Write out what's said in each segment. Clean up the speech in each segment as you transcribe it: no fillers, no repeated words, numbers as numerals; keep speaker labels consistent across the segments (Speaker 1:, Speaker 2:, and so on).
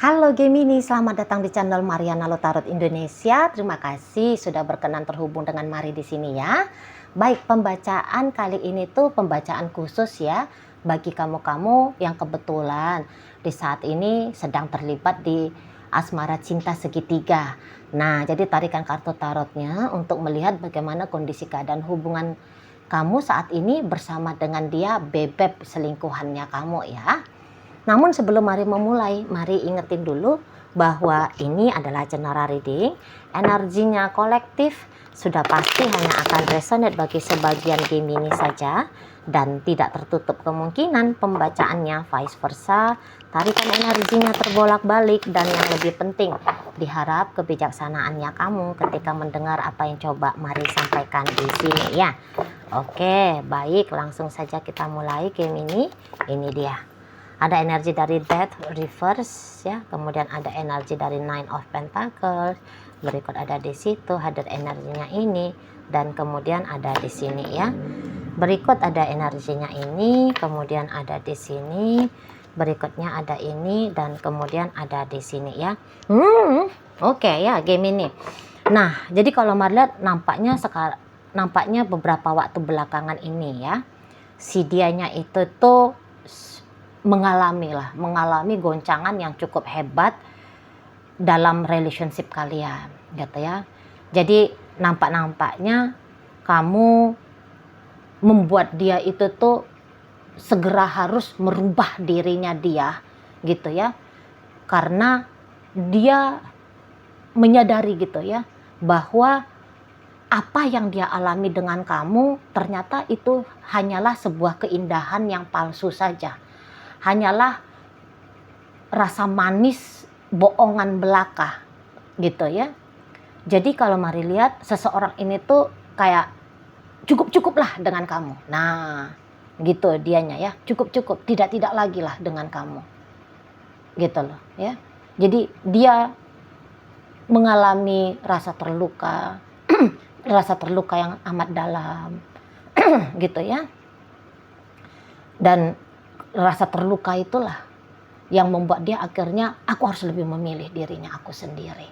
Speaker 1: Halo Gemini, selamat datang di channel Mariana Lotarot Indonesia. Terima kasih sudah berkenan terhubung dengan Mari di sini ya. Baik, pembacaan kali ini tuh pembacaan khusus ya bagi kamu-kamu yang kebetulan di saat ini sedang terlibat di asmara cinta segitiga. Nah, jadi tarikan kartu tarotnya untuk melihat bagaimana kondisi keadaan hubungan kamu saat ini bersama dengan dia, bebek selingkuhannya kamu ya. Namun sebelum mari memulai, mari ingetin dulu bahwa ini adalah general reading. Energinya kolektif, sudah pasti hanya akan resonate bagi sebagian Gemini saja dan tidak tertutup kemungkinan pembacaannya vice versa. Tarikan energinya terbolak-balik dan yang lebih penting, diharap kebijaksanaannya kamu ketika mendengar apa yang coba mari sampaikan di sini ya. Oke, baik, langsung saja kita mulai Gemini. Ini dia. Ada energi dari Death Reverse ya, kemudian ada energi dari Nine of Pentacles, berikut ada di situ hadir energinya ini, dan kemudian ada di sini ya. Berikut ada energinya ini, kemudian ada di sini, berikutnya ada ini, dan kemudian ada di sini ya. Oke ya, Gemini. Nah, jadi kalau melihat nampaknya beberapa waktu belakangan ini ya, si dianya itu tuh mengalami goncangan yang cukup hebat dalam relationship kalian gitu ya. Jadi nampaknya kamu membuat dia itu tuh segera harus merubah dirinya dia gitu ya, karena dia menyadari gitu ya bahwa apa yang dia alami dengan kamu ternyata itu hanyalah sebuah keindahan yang palsu saja. Hanyalah rasa manis bohongan belaka gitu ya. Jadi kalau mari lihat, seseorang ini tuh kayak cukup-cukuplah dengan kamu. Nah gitu dianya ya, cukup-cukup, tidak lagi lah dengan kamu gitu loh ya. Jadi dia mengalami rasa terluka rasa terluka yang amat dalam gitu ya. Dan rasa terluka itulah yang membuat dia akhirnya, aku harus lebih memilih dirinya aku sendiri.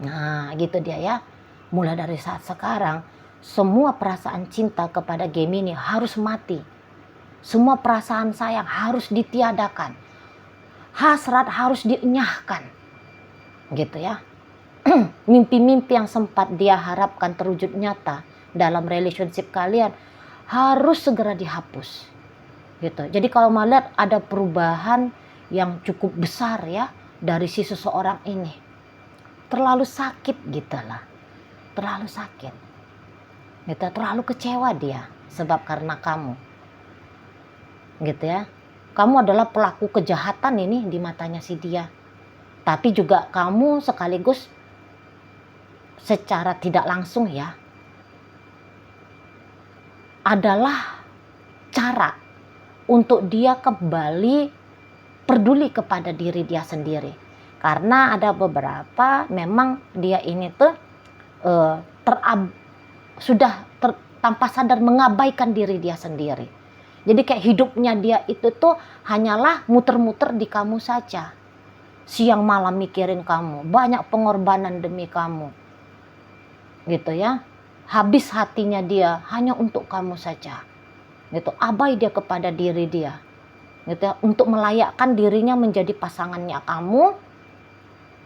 Speaker 1: Nah gitu dia ya. Mulai dari saat sekarang, semua perasaan cinta kepada Gemini harus mati. Semua perasaan sayang harus ditiadakan. Hasrat harus dienyahkan gitu ya. Mimpi-mimpi yang sempat dia harapkan terwujud nyata dalam relationship kalian harus segera dihapus gitu. Jadi kalau melihat ada perubahan yang cukup besar ya dari si seseorang ini, terlalu sakit gitu lah, terlalu sakit gitu, terlalu kecewa dia sebab karena kamu gitu ya. Kamu adalah pelaku kejahatan ini di matanya si dia, tapi juga kamu sekaligus secara tidak langsung ya adalah cara untuk dia kembali peduli kepada diri dia sendiri. Karena ada beberapa memang dia ini tuh tanpa sadar mengabaikan diri dia sendiri. Jadi kayak hidupnya dia itu tuh hanyalah muter-muter di kamu saja. Siang malam mikirin kamu, banyak pengorbanan demi kamu gitu ya. Habis hatinya dia hanya untuk kamu saja gitu, abai dia kepada diri dia gitu ya, untuk melayakkan dirinya menjadi pasangannya kamu.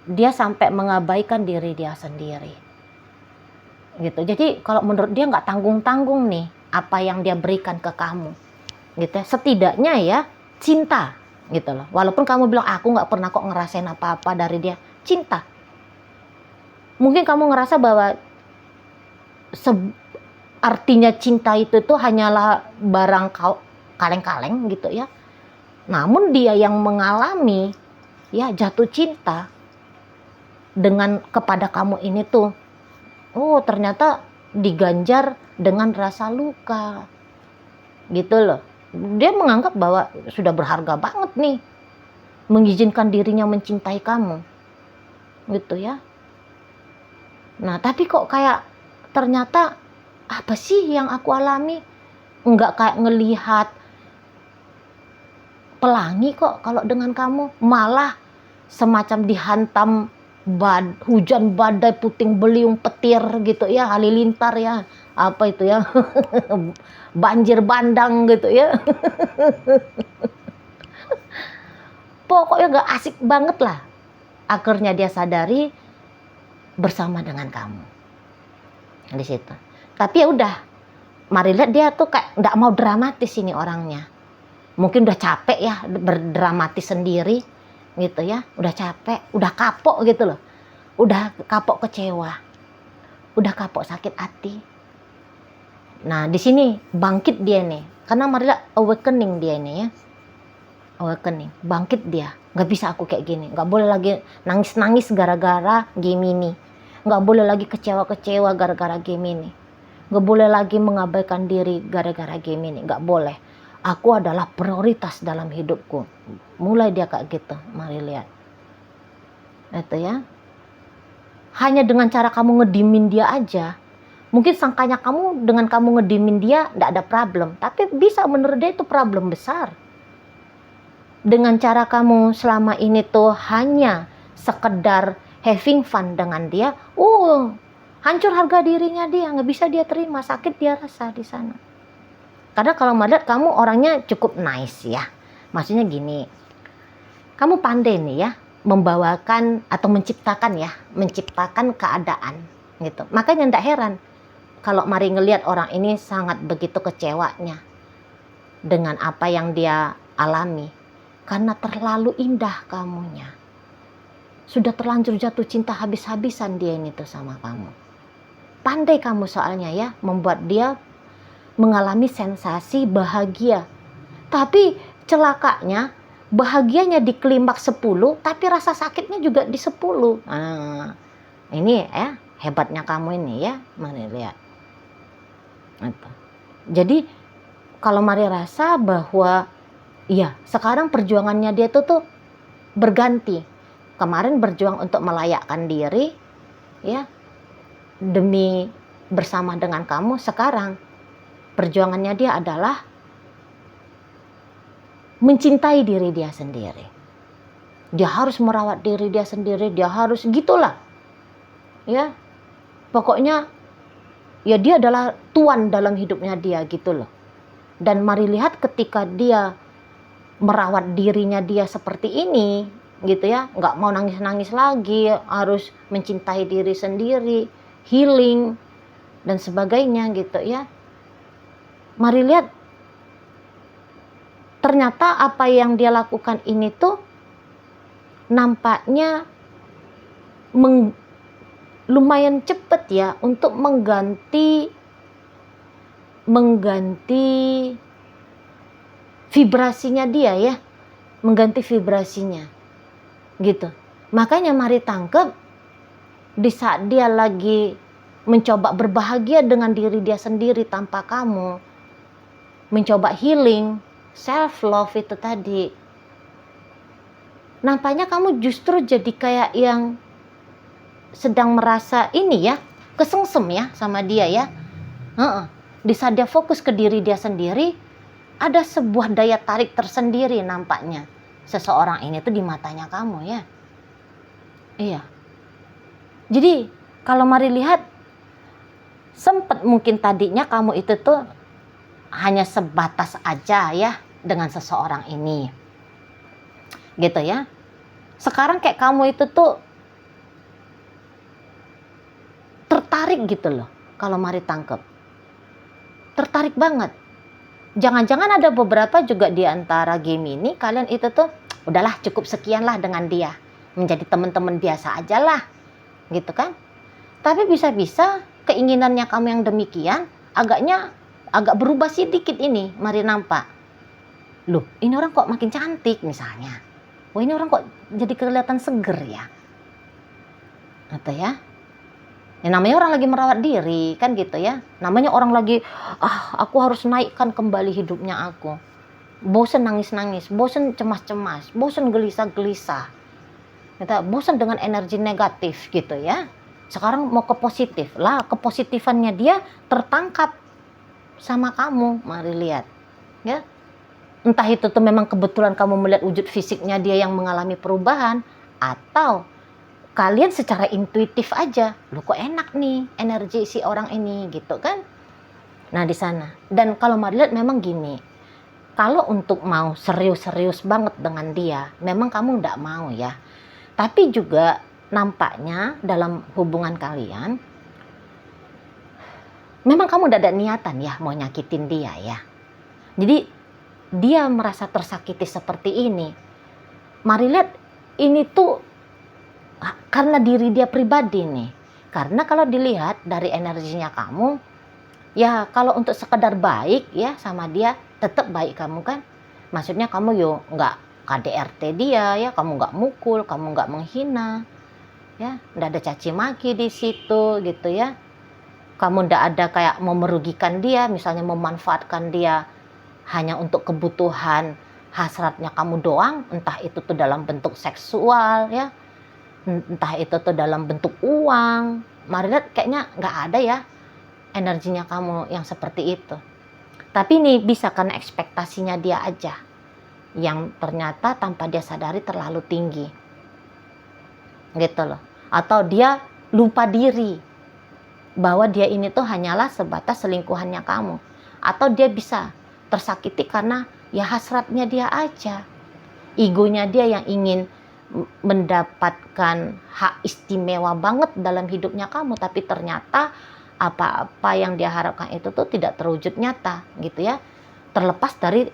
Speaker 1: Dia sampai mengabaikan diri dia sendiri gitu. Jadi kalau menurut dia nggak tanggung-tanggung nih apa yang dia berikan ke kamu gitu ya. Setidaknya ya cinta gitu loh. Walaupun kamu bilang aku nggak pernah kok ngerasain apa-apa dari dia, cinta. Mungkin kamu ngerasa bahwa artinya cinta itu tuh hanyalah barang kaleng-kaleng gitu ya. Namun dia yang mengalami ya jatuh cinta dengan kepada kamu ini tuh, oh ternyata diganjar dengan rasa luka gitu loh. Dia menganggap bahwa sudah berharga banget nih mengizinkan dirinya mencintai kamu gitu ya. Nah tapi kok kayak ternyata apa sih yang aku alami? Enggak kayak ngelihat pelangi kok kalau dengan kamu, malah semacam dihantam hujan badai puting beliung petir gitu ya, halilintar ya, apa itu ya, banjir bandang gitu ya. Pokoknya gak asik banget lah. Akhirnya dia sadari bersama dengan kamu di situ. Tapi ya udah, mari lihat dia tuh kayak nggak mau dramatis ini orangnya. Mungkin udah capek ya berdramatis sendiri gitu ya, udah capek, udah kapok gitu loh, udah kapok kecewa, udah kapok sakit hati. Nah di sini bangkit dia nih, karena mari lihat awakening dia nih ya, awakening, bangkit dia. Nggak bisa aku kayak gini, nggak boleh lagi nangis-nangis gara-gara Gemini, nggak boleh lagi kecewa-kecewa gara-gara Gemini, nggak boleh lagi mengabaikan diri gara-gara Gemini, nggak boleh. Aku adalah prioritas dalam hidupku. Mulai dia kayak gitu, mari lihat. Itu ya. Hanya dengan cara kamu ngedimin dia aja. Mungkin sangkanya kamu dengan kamu ngedimin dia nggak ada problem, tapi bisa menurut dia itu problem besar. Dengan cara kamu selama ini tuh hanya sekedar having fun dengan dia, hancur harga dirinya dia, nggak bisa dia terima, sakit dia rasa di sana. Karena kalau melihat kamu orangnya cukup nice ya, maksudnya gini, kamu pandai nih ya membawakan atau menciptakan keadaan gitu. Makanya ndak heran kalau mari ngelihat orang ini sangat begitu kecewanya dengan apa yang dia alami, karena terlalu indah kamunya. Sudah terlanjur jatuh cinta habis-habisan dia ini tuh sama kamu. Pandai kamu soalnya ya membuat dia mengalami sensasi bahagia. Tapi celakanya bahagianya di klimaks 10, tapi rasa sakitnya juga di 10. Nah, ini ya hebatnya kamu ini ya, mari lihat. Jadi kalau mari rasa bahwa iya, sekarang perjuangannya dia tuh berganti. Kemarin berjuang untuk melayakkan diri ya demi bersama dengan kamu, sekarang perjuangannya dia adalah mencintai diri dia sendiri. Dia harus merawat diri dia sendiri, dia harus gitulah. Ya. Pokoknya ya dia adalah tuan dalam hidupnya dia gitu loh. Dan mari lihat ketika dia merawat dirinya dia seperti ini gitu ya, nggak mau nangis-nangis lagi, harus mencintai diri sendiri, healing dan sebagainya gitu ya. Mari lihat, ternyata apa yang dia lakukan ini tuh nampaknya lumayan cepet ya untuk mengganti vibrasinya dia ya, mengganti vibrasinya gitu. Makanya mari tangkep, di saat dia lagi mencoba berbahagia dengan diri dia sendiri tanpa kamu, mencoba healing, self love itu tadi, nampaknya kamu justru jadi kayak yang sedang merasa ini ya, kesengsem ya sama dia ya. Di saat dia fokus ke diri dia sendiri, ada sebuah daya tarik tersendiri nampaknya seseorang ini tuh di matanya kamu ya. Iya. Jadi kalau mari lihat, sempat mungkin tadinya kamu itu tuh hanya sebatas aja ya dengan seseorang ini gitu ya. Sekarang kayak kamu itu tuh tertarik gitu loh. Kalau mari tangkep, tertarik banget. Jangan-jangan ada beberapa juga di antara Gemini, kalian itu tuh udahlah cukup sekian lah dengan dia, menjadi teman-teman biasa aja lah gitu kan. Tapi bisa-bisa keinginannya kamu yang demikian agak berubah sedikit ini, mari nampak. Loh, ini orang kok makin cantik misalnya. Wah, ini orang kok jadi kelihatan seger ya. Atau ya. Ya namanya orang lagi merawat diri kan gitu ya. Namanya orang lagi aku harus naikkan kembali hidupnya aku. Bosen nangis-nangis, bosen cemas-cemas, bosen gelisah-gelisah. Bosen dengan energi negatif gitu ya. Sekarang mau ke positif. Lah, kepositifannya dia tertangkap sama kamu. Mari lihat. Ya. Entah itu tuh memang kebetulan kamu melihat wujud fisiknya dia yang mengalami perubahan, atau kalian secara intuitif aja, lu kok enak nih energi si orang ini gitu kan. Nah di sana. Dan kalau Mari lihat memang gini, kalau untuk mau serius-serius banget dengan dia, memang kamu nggak mau ya. Tapi juga nampaknya dalam hubungan kalian, memang kamu nggak ada niatan ya mau nyakitin dia ya. Jadi dia merasa tersakiti seperti ini. Mari lihat ini tuh karena diri dia pribadi nih. Karena kalau dilihat dari energinya kamu, ya kalau untuk sekedar baik ya sama dia, tetap baik kamu kan. Maksudnya kamu yo nggak KDRT dia ya, kamu nggak mukul, kamu nggak menghina, ya, nggak ada caci maki di situ gitu ya. Kamu nggak ada kayak mau merugikan dia, misalnya memanfaatkan dia hanya untuk kebutuhan hasratnya kamu doang, entah itu tuh dalam bentuk seksual ya, entah itu tuh dalam bentuk uang. Mari lihat kayaknya nggak ada ya energinya kamu yang seperti itu. Tapi ini bisa karena ekspektasinya dia aja yang ternyata tanpa dia sadari terlalu tinggi gitu loh. Atau dia lupa diri bahwa dia ini tuh hanyalah sebatas selingkuhannya kamu. Atau dia bisa tersakiti karena ya hasratnya dia aja, egonya dia yang ingin mendapatkan hak istimewa banget dalam hidupnya kamu, tapi ternyata apa-apa yang dia harapkan itu tuh tidak terwujud nyata gitu ya. Terlepas dari,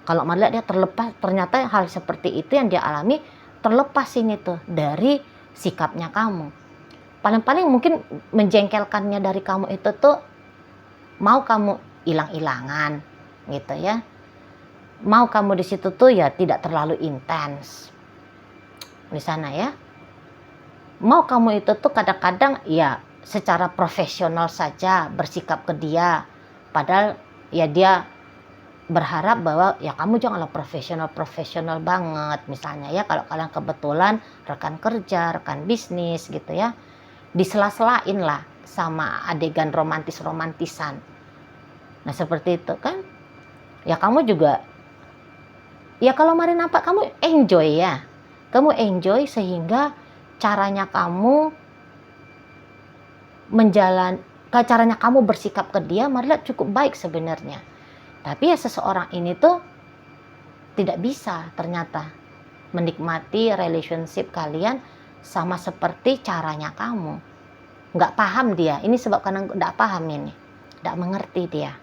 Speaker 1: kalau melihat dia terlepas, ternyata hal seperti itu yang dia alami terlepas ini tuh dari sikapnya kamu. Paling-paling mungkin menjengkelkannya dari kamu itu tuh mau kamu hilang-hilangan gitu ya. Mau kamu di situ tuh ya tidak terlalu intens di sana ya. Mau kamu itu tuh kadang-kadang ya secara profesional saja bersikap ke dia, padahal ya dia berharap bahwa ya kamu janganlah profesional banget misalnya ya, kalau kalian kebetulan rekan kerja, rekan bisnis gitu ya, disela-selain lah sama adegan romantisan. Nah seperti itu kan ya, kamu juga ya kalau Mari nampak kamu enjoy ya, kamu enjoy sehingga caranya kamu caranya kamu bersikap ke dia Mari lihat cukup baik sebenarnya. Tapi ya seseorang ini tuh tidak bisa ternyata menikmati relationship kalian sama seperti caranya kamu. Nggak paham dia, ini sebab karena nggak paham ini, nggak mengerti dia.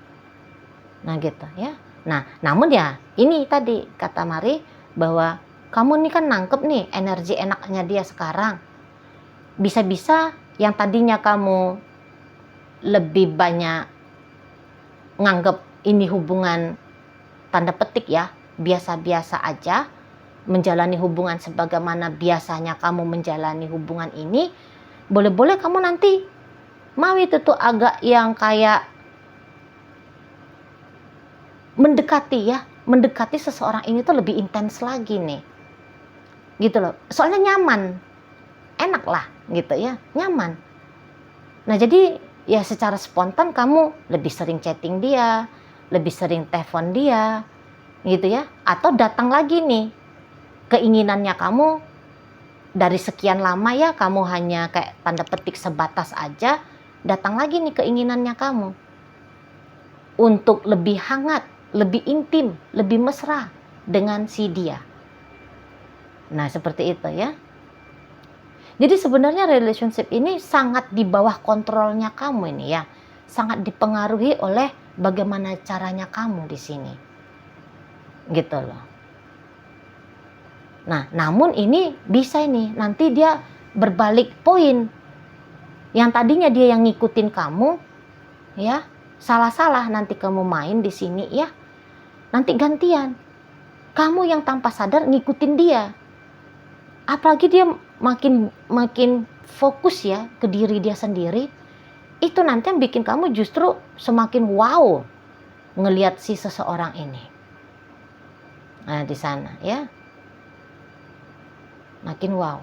Speaker 1: Nah gitu ya. Nah namun ya ini tadi kata Mari bahwa kamu nih kan nangkep nih energi enaknya dia sekarang. Bisa-bisa yang tadinya kamu lebih banyak nganggep ini hubungan tanda petik ya biasa-biasa aja, menjalani hubungan sebagaimana biasanya kamu menjalani hubungan ini, boleh-boleh kamu nanti mau itu tuh agak yang kayak mendekati seseorang ini tuh lebih intens lagi nih gitu loh, soalnya nyaman, enak lah gitu ya, nyaman. Nah jadi ya secara spontan kamu lebih sering chatting dia, lebih sering telepon dia gitu ya, atau datang lagi nih keinginannya kamu dari sekian lama ya kamu hanya kayak tanda petik sebatas aja, datang lagi nih keinginannya kamu untuk lebih hangat, lebih intim, lebih mesra dengan si dia. Nah seperti itu ya. Jadi sebenarnya relationship ini sangat di bawah kontrolnya kamu ini ya, sangat dipengaruhi oleh bagaimana caranya kamu di sini, gitu loh. Nah, namun ini bisa ini nanti dia berbalik poin. Yang tadinya dia yang ngikutin kamu, ya salah-salah nanti kamu main di sini ya, nanti gantian. Kamu yang tanpa sadar ngikutin dia. Apalagi dia makin fokus ya ke diri dia sendiri. Itu nanti yang bikin kamu justru semakin wow ngelihat si seseorang ini. Nah di sana ya, makin wow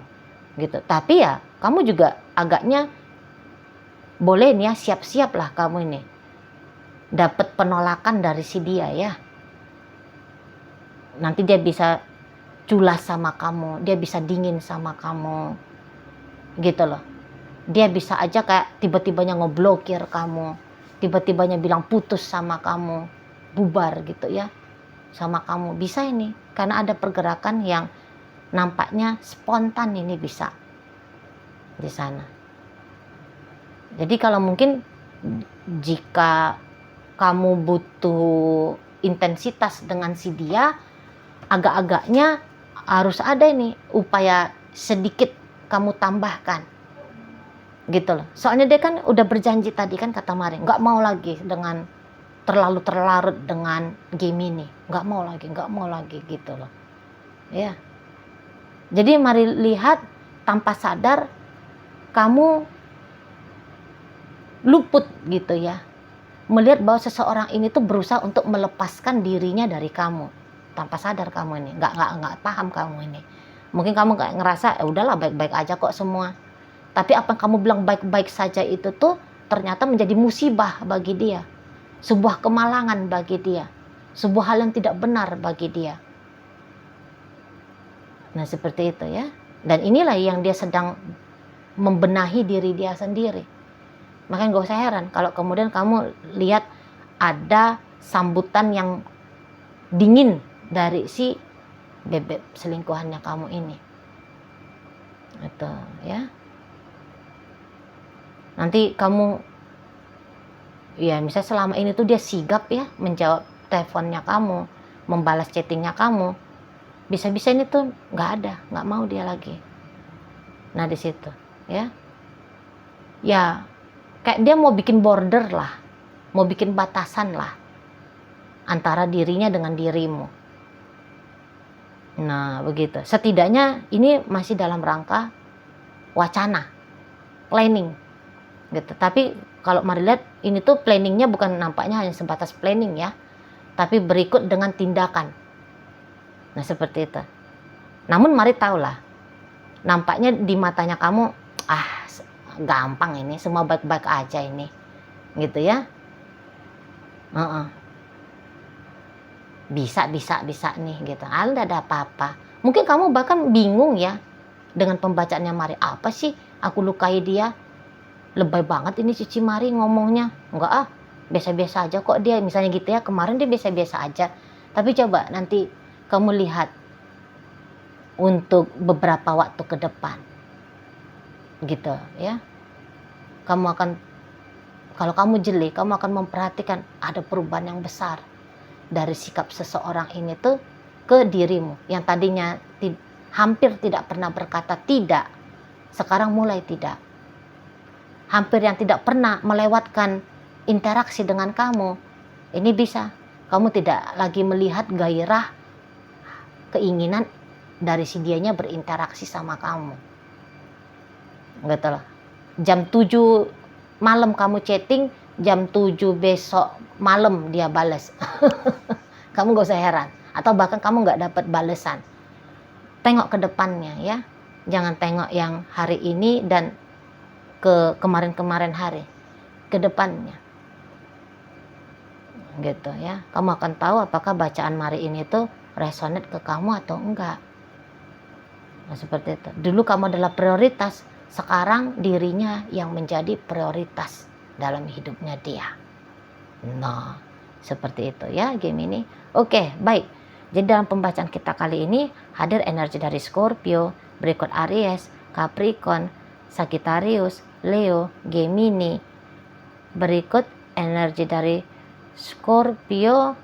Speaker 1: gitu. Tapi ya kamu juga agaknya boleh nih ya, siap-siap lah kamu ini dapat penolakan dari si dia ya. Nanti dia bisa culas sama kamu, dia bisa dingin sama kamu, gitu loh. Dia bisa aja kayak tiba-tibanya ngeblokir kamu, tiba-tibanya bilang putus sama kamu, bubar gitu ya sama kamu. Bisa ini, karena ada pergerakan yang nampaknya spontan ini bisa di sana. Jadi kalau mungkin jika kamu butuh intensitas dengan si dia, agak-agaknya harus ada ini upaya sedikit kamu tambahkan gitu loh. Soalnya dia kan udah berjanji tadi kan, kata Mari, nggak mau lagi dengan terlalu terlarut dengan game ini, nggak mau lagi gitu loh ya. Jadi Mari lihat tanpa sadar kamu luput gitu ya, melihat bahwa seseorang ini tuh berusaha untuk melepaskan dirinya dari kamu tanpa sadar. Kamu ini nggak paham kamu ini. Mungkin kamu kayak ngerasa udahlah baik-baik aja kok semua. Tapi apa yang kamu bilang baik-baik saja itu tuh ternyata menjadi musibah bagi dia, sebuah kemalangan bagi dia, sebuah hal yang tidak benar bagi dia. Nah seperti itu ya. Dan inilah yang dia sedang membenahi diri dia sendiri. Makanya gak usah heran kalau kemudian kamu lihat ada sambutan yang dingin dari si bebek selingkuhannya kamu ini. Itu ya. Nanti kamu ya misalnya selama ini tuh dia sigap ya menjawab teleponnya kamu, membalas chattingnya kamu. Bisa-bisa ini tuh nggak mau dia lagi. Nah di situ ya. Ya kayak dia mau bikin border lah, mau bikin batasan lah antara dirinya dengan dirimu. Nah begitu. Setidaknya ini masih dalam rangka wacana, planning gitu. Tapi kalau Mari lihat ini tuh planningnya bukan nampaknya hanya sebatas planning ya, tapi berikut dengan tindakan. Nah seperti itu. Namun Mari tahulah, nampaknya di matanya kamu gampang ini, semua baik-baik aja ini gitu ya. Bisa nih gitu. Nggak ada apa-apa. Mungkin kamu bahkan bingung ya dengan pembacaannya Mari. Apa sih aku lukai dia? Lebay banget ini Cici Mari ngomongnya. Enggak biasa-biasa aja kok dia, misalnya gitu ya. Kemarin dia biasa-biasa aja, tapi coba nanti kamu lihat untuk beberapa waktu ke depan gitu ya. Kamu akan, kalau kamu jeli, kamu akan memperhatikan ada perubahan yang besar dari sikap seseorang ini tuh ke dirimu, yang tadinya hampir tidak pernah berkata tidak, sekarang mulai tidak. Hampir yang tidak pernah melewatkan interaksi dengan kamu, ini bisa kamu tidak lagi melihat gairah, keinginan dari si dianya berinteraksi sama kamu gitu loh. Jam 7 malam kamu chatting, jam 7 besok malam dia balas. Kamu gak usah heran, atau bahkan kamu gak dapat balesan. Tengok ke depannya ya, jangan tengok yang hari ini dan ke kemarin-kemarin hari, ke depannya gitu ya. Kamu akan tahu apakah bacaan Mari ini tuh resonate ke kamu atau enggak. Nah seperti itu. Dulu kamu adalah prioritas, sekarang dirinya yang menjadi prioritas dalam hidupnya dia. Nah seperti itu ya game ini. Oke baik, jadi dalam pembacaan kita kali ini hadir energi dari Scorpio, berikut Aries, Capricorn, Sagittarius, Leo, Gemini. Berikut energi dari Scorpio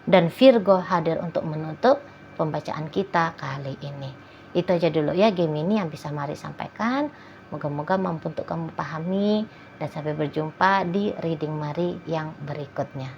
Speaker 1: dan Virgo hadir untuk menutup pembacaan kita kali ini. Itu aja dulu ya Gemini yang bisa Mari sampaikan. Moga-moga mampu untuk kamu pahami, dan sampai berjumpa di reading Mari yang berikutnya.